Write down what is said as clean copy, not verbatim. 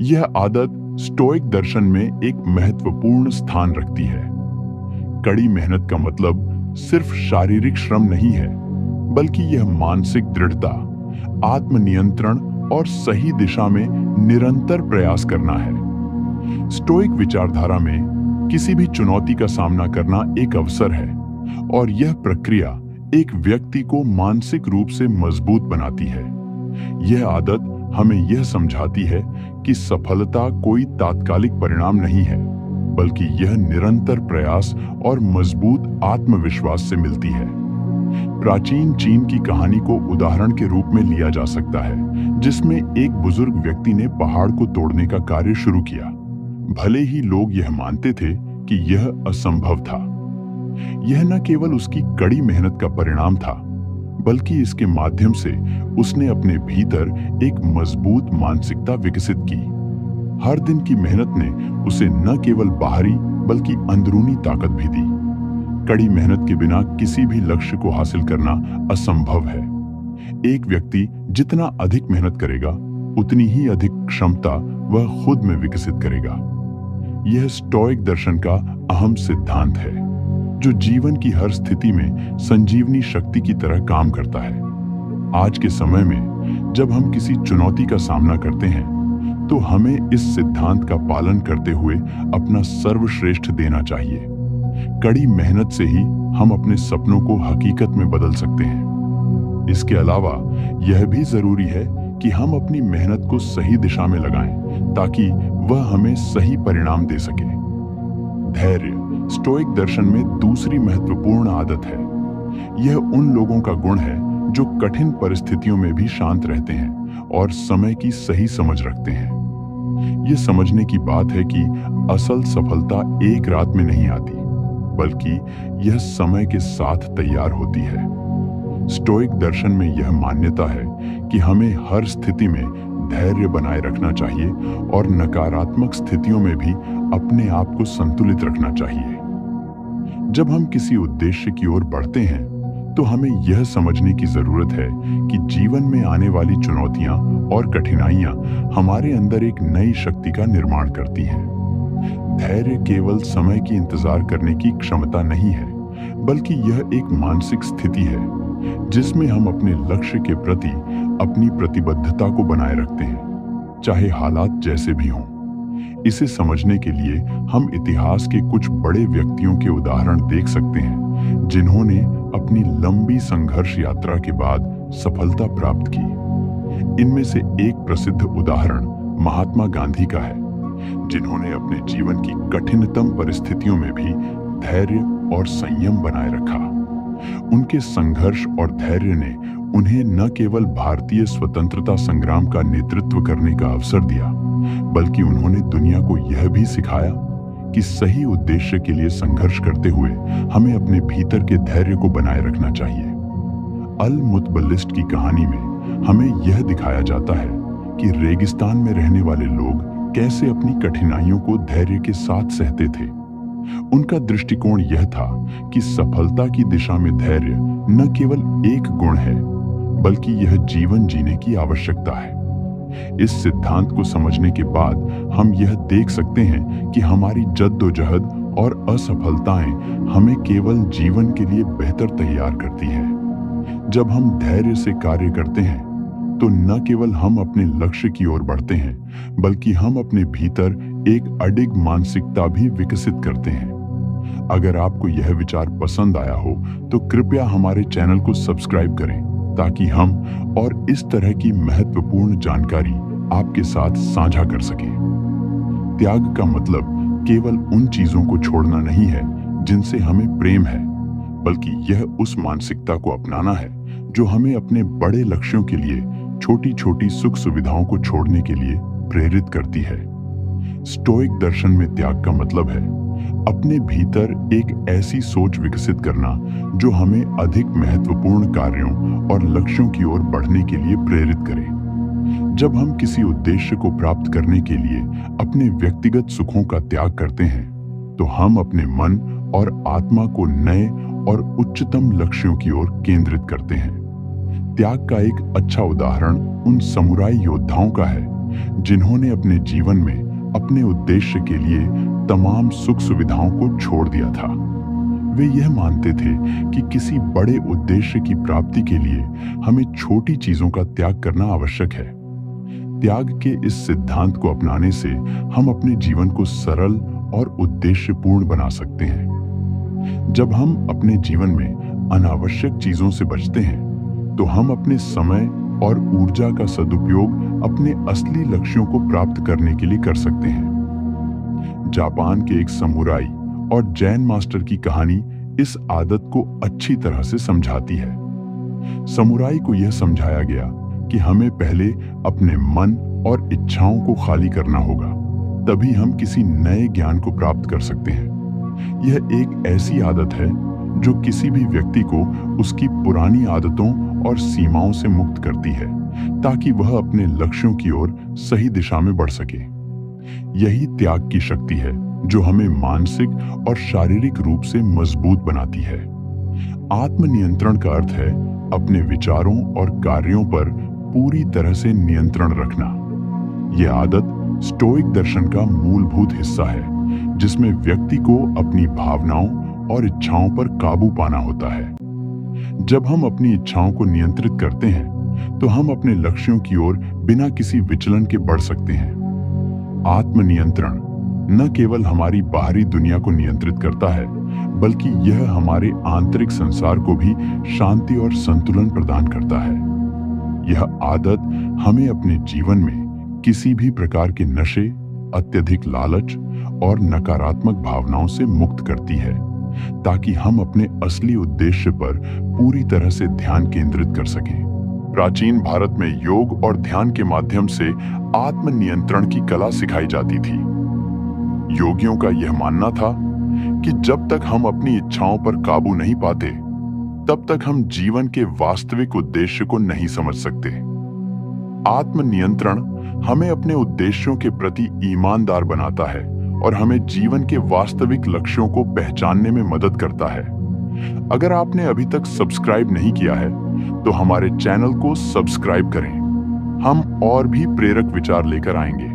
यह आदत स्टोइक दर्शन में एक महत्वपूर्ण स्थान रखती है। कड़ी मेहनत का मतलब सिर्फ शारीरिक श्रम नहीं है, बल्कि यह मानसिक दृढ़ता, आत्मनियंत्रण और सही दिशा में निरंतर प्रयास करना है। स्टोइक विचारधारा में किसी भी चुनौती का सामना करना एक अवसर है और यह प्रक्रिया एक व्यक्ति को मानसिक रूप से मजबूत बनाती है। यह आदत हमें यह समझाती है कि सफलता कोई तात्कालिक परिणाम नहीं है, बल्कि यह निरंतर प्रयास और मजबूत आत्मविश्वास से मिलती है। प्राचीन चीन की कहानी को उदाहरण के रूप में लिया जा सकता है, जिसमें एक बुजुर्ग व्यक्ति ने पहाड़ को तोड़ने का कार्य शुरू किया। भले ही लोग यह मानते थे कि यह असंभव था। यह न केवल उसकी कड़ी मेहनत का परिणाम था, बल्कि इसके माध्यम से उसने अपने भीतर एक मजबूत मानसिकता विकसित की। हर दिन की मेहनत ने उसे न केवल बाहरी बल्कि अंदरूनी ताकत भी दी। कड़ी मेहनत के बिना किसी भी लक्ष्य को हासिल करना असंभव है। एक व्यक्ति जितना अधिक मेहनत करेगा, उतनी ही अधिक क्षमता वह खुद में विकसित करेगा। यह स्टोइक दर्शन का अहम सिद्धांत है, जो जीवन की हर स्थिति में संजीवनी शक्ति की तरह काम करता है। आज के समय में जब हम किसी चुनौती का सामना करते हैं, तो हमें इस सिद्धांत का पालन करते हुए अपना सर्वश्रेष्ठ देना चाहिए। कड़ी मेहनत से ही हम अपने सपनों को हकीकत में बदल सकते हैं। इसके अलावा यह भी जरूरी है कि हम अपनी मेहनत को सही दिशा में लगाएं, ताकि वह हमें सही परिणाम दे सके। धैर्य स्टोइक दर्शन में दूसरी महत्वपूर्ण आदत है। यह उन लोगों का गुण है जो कठिन परिस्थितियों में भी शांत रहते हैं और समय की सही समझ रखते हैं। यह समझने की बात है कि असल सफलता एक रात में नहीं आती, बल्कि यह समय के साथ तैयार होती है। स्टोइक दर्शन में यह मान्यता है कि हमें हर स्थिति में धैर्य बनाए रखना चाहिए और नकारात्मक स्थितियों में भी अपने आप को संतुलित रखना चाहिए। जब हम किसी उद्देश्य की ओर बढ़ते हैं, तो हमें यह समझने की जरूरत है कि जीवन में आने वाली चुनौतियां और कठिनाइयां हमारे अंदर एक नई शक्ति का निर्माण करती हैं। धैर्य केवल समय की इंतजार करने की क्षमता नहीं है, बल्कि यह एक मानसिक स्थिति है जिसमें हम अपने लक्ष्य के प्रति अपनी प्रतिबद्धता को बनाए रखते हैं, चाहे हालात जैसे भी हों। इसे समझने के लिए हम इतिहास के कुछ बड़े व्यक्तियों के उदाहरण देख सकते हैं, जिन्होंने अपनी लंबी संघर्ष यात्रा के बाद सफलता प्राप्त की। इनमें से एक प्रसिद्ध उदाहरण महात्मा गांधी का है, जिन्होंने अपने जीवन की कठिनतम परिस्थितियों में भी धैर्य और संयम बनाए रखा। उनके संघर्ष और धैर्य ने उन्हें न केवल भारतीय स्वतंत्रता संग्राम का नेतृत्व करने का अवसर दिया, बल्कि उन्होंने दुनिया को यह भी सिखाया कि सही उद्देश्य के लिए संघर्ष करते हुए हमें अपने भीतर के धैर्य को बनाए रखना चाहिए। अल मुतबलिस्ट की कहानी में हमें यह दिखाया जाता है कि रेगिस्तान में रहने वाले लोग कैसे अपनी कठिनाइयों को धैर्य के साथ सहते थे। उनका दृष्टिकोण यह था कि सफलता की दिशा में धैर्य न केवल एक गुण है, बल्कि यह जीवन जीने की आवश्यकता है। इस सिद्धांत को समझने के बाद हम यह देख सकते हैं कि हमारी जद्दोजहद और असफलताएं हमें केवल जीवन के लिए बेहतर तैयार करती है। जब हम धैर्य से कार्य करते हैं, तो न केवल हम अपने लक्ष्य की ओर बढ़ते हैं, बल्कि हम अपने भीतर एक अडिग मानसिकता भी विकसित करते हैं। अगर आपको यह विचार पसंद आया हो, तो कृपया हमारे चैनल को सब्सक्राइब करें, ताकि हम और इस तरह की महत्वपूर्ण जानकारी आपके साथ साझा कर सकें। त्याग का मतलब केवल उन चीजों को छोड़ना नहीं है जिनसे हमें प्रेम है, बल्कि यह उस मानसिकता को अपनाना है जो हमें अपने बड़े लक्ष्यों के लिए छोटी छोटी सुख सुविधाओं को छोड़ने के लिए प्रेरित करती है। स्टोइक दर्शन में त्याग का मतलब है अपने भीतर एक ऐसी सोच विकसित करना जो हमें अधिक महत्वपूर्ण कार्यों और लक्ष्यों की ओर बढ़ने के लिए प्रेरित करे। जब हम किसी उद्देश्य को प्राप्त करने के लिए अपने व्यक्तिगत सुखों का त्याग करते हैं, तो हम अपने मन और आत्मा को नए और उच्चतम लक्ष्यों की ओर केंद्रित करते हैं। त्याग का एक अच्छा उदाहरण उन समुराई योद्धाओं का है जिन्होंने अपने जीवन में अपने उद्देश्य के लिए तमाम सुख सुविधाओं को छोड़ दिया था। वे यह मानते थे कि किसी बड़े उद्देश्य की प्राप्ति के लिए हमें छोटी चीजों का त्याग करना आवश्यक है। त्याग के इस सिद्धांत को अपनाने से हम अपने जीवन को सरल और उद्देश्यपूर्ण बना सकते हैं। जब हम अपने जीवन में अनावश्यक चीजों से बचते हैं, तो हम अपने समय और ऊर्जा का सदुपयोग अपने असली लक्ष्यों को प्राप्त करने के लिए कर सकते हैं। जापान के एक समुराई और जैन मास्टर की कहानी इस आदत को अच्छी तरह से समझाती है। समुराई को यह समझाया गया कि हमें पहले अपने मन और इच्छाओं को खाली करना होगा, तभी हम किसी नए ज्ञान को प्राप्त कर सकते हैं। यह एक ऐसी आदत है जो किसी भी व्यक्ति को उसकी पुरानी आदतों और सीमाओं से मुक्त करती है, ताकि वह अपने लक्ष्यों की ओर सही दिशा में बढ़ सके। यही त्याग की शक्ति है जो हमें मानसिक और शारीरिक रूप से मजबूत बनाती है। आत्मनियंत्रण का अर्थ है अपने विचारों और कार्यों पर पूरी तरह से नियंत्रण रखना। यह आदत स्टोइक दर्शन का मूलभूत हिस्सा है, जिसमें व्यक्ति को अपनी भावनाओं और इच्छाओं पर काबू पाना होता है। जब हम अपनी इच्छाओं को नियंत्रित करते हैं, तो हम अपने लक्ष्यों की ओर बिना किसी विचलन के बढ़ सकते हैं। आत्मनियंत्रण न केवल हमारी बाहरी दुनिया को नियंत्रित करता है, बल्कि यह हमारे आंतरिक संसार को भी शांति और संतुलन प्रदान करता है। यह आदत हमें अपने जीवन में किसी भी प्रकार के नशे, अत्यधिक लालच और नकारात्मक भावनाओं से मुक्त करती है, ताकि हम अपने असली उद्देश्य पर पूरी तरह से ध्यान केंद्रित कर सकें। प्राचीन भारत में योग और ध्यान के माध्यम से आत्मनियंत्रण की कला सिखाई जाती थी। योगियों का यह मानना था कि जब तक हम अपनी इच्छाओं पर काबू नहीं पाते, तब तक हम जीवन के वास्तविक उद्देश्य को नहीं समझ सकते। आत्मनियंत्रण हमें अपने उद्देश्यों के प्रति ईमानदार बनाता है और हमें जीवन के वास्तविक लक्ष्यों को पहचानने में मदद करता है। अगर आपने अभी तक सब्सक्राइब नहीं किया है, तो हमारे चैनल को सब्सक्राइब करें। हम और भी प्रेरक विचार लेकर आएंगे।